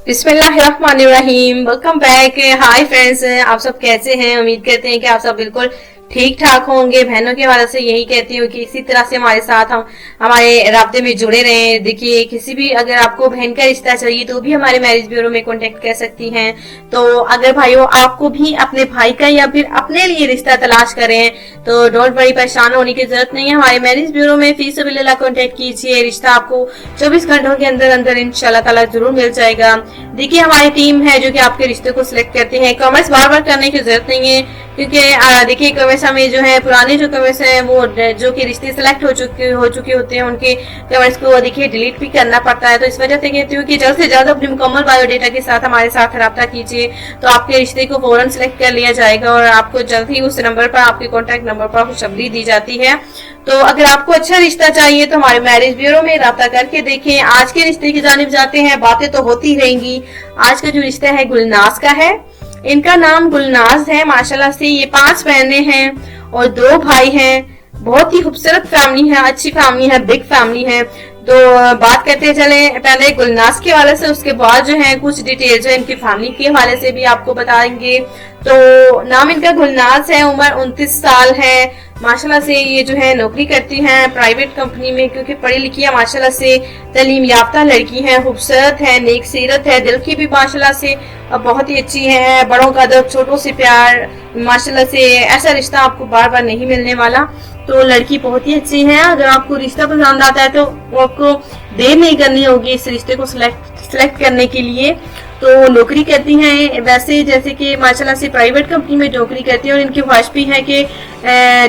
बिस्मिल्लाहिर्रहमानिर्रहीम। Welcome back. Hi friends, आप सब कैसे हैं? उम्मीद करते हैं कि आप सब बिल्कुल ठीक ठाक होंगे। बहनों के हवाले से यही कहती हूँ कि इसी तरह से हमारे साथ हम हमारे राब्ते में जुड़े रहें। देखिए, किसी भी अगर आपको बहन का रिश्ता चाहिए तो भी हमारे मैरिज ब्यूरो में कांटेक्ट कर सकती हैं। तो अगर भाइयों आपको भी अपने भाई का या फिर अपने लिए रिश्ता तलाश करें तो डोंट वरी, परेशान होने की जरूरत नहीं है। हमारे मैरिज ब्यूरो में फी सबिलिल्लाह कांटेक्ट कीजिए, रिश्ता आपको 24 घंटों के अंदर अंदर इंशाल्लाह ताला जरूर मिल जाएगा। देखिए, हमारी टीम है जो कि आपके रिश्ते को सिलेक्ट करती है। कमेंट्स बार बार करने की जरूरत नहीं है, क्योंकि देखिए कमेंट्स हमें जो है पुराने जो कमेंट्स हैं वो जो कि रिश्ते सिलेक्ट हो चुके होते हैं उनके कमेंट्स को देखिए डिलीट भी करना पड़ता है। तो इस वजह से कहती हूँ कि जल्द से जल्द अपनी मुकम्मल बायोडेटा के साथ हमारे साथ रब्ता कीजिए, तो आपके रिश्ते को फौरन सिलेक्ट कर लिया जाएगा और आपको जल्द ही उस नंबर पर, आपके कॉन्टेक्ट नंबर पर खुशखबरी दी जाती है। तो अगर आपको अच्छा रिश्ता चाहिए तो हमारे मैरिज ब्यूरो में रब्ता करके देखें। आज के रिश्ते की जानिब जाते हैं, बातें तो होती रहेंगी। आज का जो रिश्ता है गुलनाज का है। इनका नाम गुलनाज है। माशाल्लाह से ये 5 बहनें हैं और 2 भाई हैं। बहुत ही खूबसूरत फैमिली है, अच्छी फैमिली है, बिग फैमिली है। तो बात करते चले पहले गुलनाज के हवाले से, उसके बाद जो है कुछ डिटेल जो इनकी फैमिली के हवाले से भी आपको बताएंगे। तो नाम इनका गुलनाज है, उम्र 29 साल है। माशाल्लाह से ये जो है नौकरी करती हैं प्राइवेट कंपनी में, क्योंकि पढ़ी लिखी है माशाल्लाह से, तालीम याफ्ता लड़की है, खूबसूरत है, नेक सीरत है, दिल की भी माशाल्लाह से बहुत ही अच्छी है। बड़ों का अदब, छोटों से प्यार, माशाल्लाह से ऐसा रिश्ता आपको बार बार नहीं मिलने वाला। तो लड़की बहुत ही अच्छी है। अगर आपको रिश्ता पसंद आता है तो आपको देर नहीं करनी होगी इस रिश्ते को सिलेक्ट करने के लिए। तो नौकरी करती हैं वैसे जैसे कि माशाल्लाह से प्राइवेट कंपनी में नौकरी करती हैं और इनकी ख्वाहिश भी है कि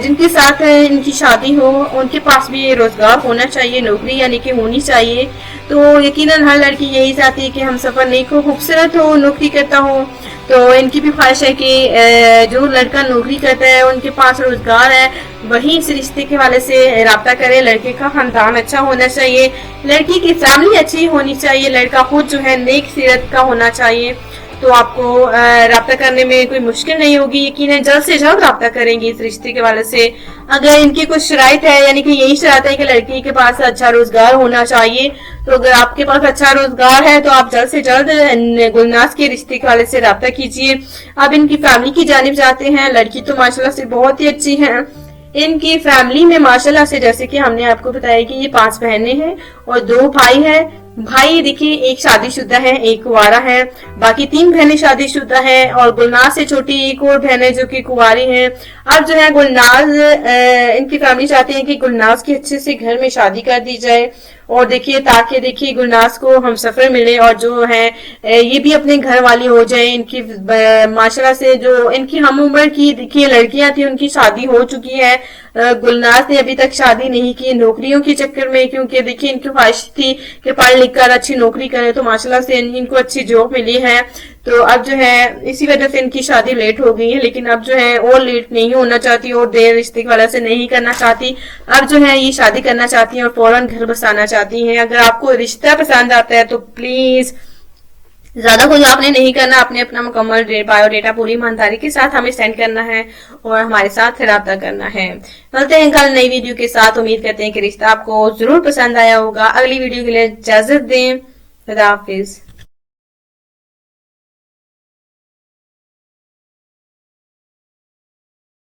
जिनके साथ इनकी शादी हो उनके पास भी रोजगार होना चाहिए, नौकरी यानी कि होनी चाहिए। तो यकीनन हर लड़की यही चाहती है कि हम सफर नेक हो, खूबसूरत हो, नौकरी करता हो। तो इनकी भी ख्वाहिश है कि जो लड़का नौकरी करता है उनके पास रोजगार है वही इस रिश्ते के हवाले से राब्ता करे। लड़के का खानदान अच्छा होना चाहिए, लड़की की फैमिली अच्छी होनी चाहिए, लड़का खुद जो है नेक सीरत का होना चाहिए। तो आपको राब्ता करने में कोई मुश्किल नहीं होगी। यकीनन जल्द से जल्द राब्ता करेंगे इस रिश्ते के हवाले से। अगर इनकी कुछ शराइत है, यानी कि यही शराइत है कि लड़की के पास अच्छा रोजगार होना चाहिए, तो अगर आपके पास अच्छा रोजगार है तो आप जल्द से जल्द गुलनाज के रिश्ते के हवाले से राब्ता कीजिए। अब इनकी फैमिली की जानिब जाते हैं। लड़की तो माशाल्लाह से बहुत ही अच्छी है। इनकी फैमिली में माशाल्लाह से, जैसे कि हमने आपको बताया कि ये 5 बहनें हैं और 2 भाई हैं। भाई देखिए एक शादीशुदा है, एक कुंवारा है, बाकी 3 बहनें शादीशुदा है और गुलनाज से छोटी एक और बहन है जो कि कुंवारी है। अब जो है गुलनाज, इनकी फैमिली चाहती है कि गुलनाज की अच्छे से घर में शादी कर दी जाए और देखिए ताकि देखिए गुलनाज को हम सफर मिले और जो है ये भी अपने घर वाली हो जाए। इनकी माशाल्लाह से जो इनकी हम उम्र की देखिए लड़कियां थी उनकी शादी हो चुकी है। गुलनाज ने अभी तक शादी नहीं की नौकरियों के चक्कर में, क्योंकि देखिए इनकी ख्वाहिश थी कि पढ़ लिख कर अच्छी नौकरी करें। तो माशाल्लाह से इनको अच्छी जॉब मिली है। तो अब जो है इसी वजह से इनकी शादी लेट हो गई है, लेकिन अब जो है और लेट नहीं होना चाहती और देर रिश्ते की वजह से नहीं करना चाहती। अब जो है ये शादी करना चाहती है और फौरन घर बसाना चाहती हैं। अगर आपको रिश्ता पसंद आता है तो प्लीज ज्यादा कुछ आपने नहीं करना, आपने अपना मुकम्मल बायोडेटा पूरी ईमानदारी के साथ हमें सेंड करना है और हमारे साथ राब्ता करना है। मिलते हैं कल नई वीडियो के साथ। उम्मीद करते हैं कि रिश्ता आपको जरूर पसंद आया होगा। अगली वीडियो के लिए इजाजत दें। खुदा हाफिज।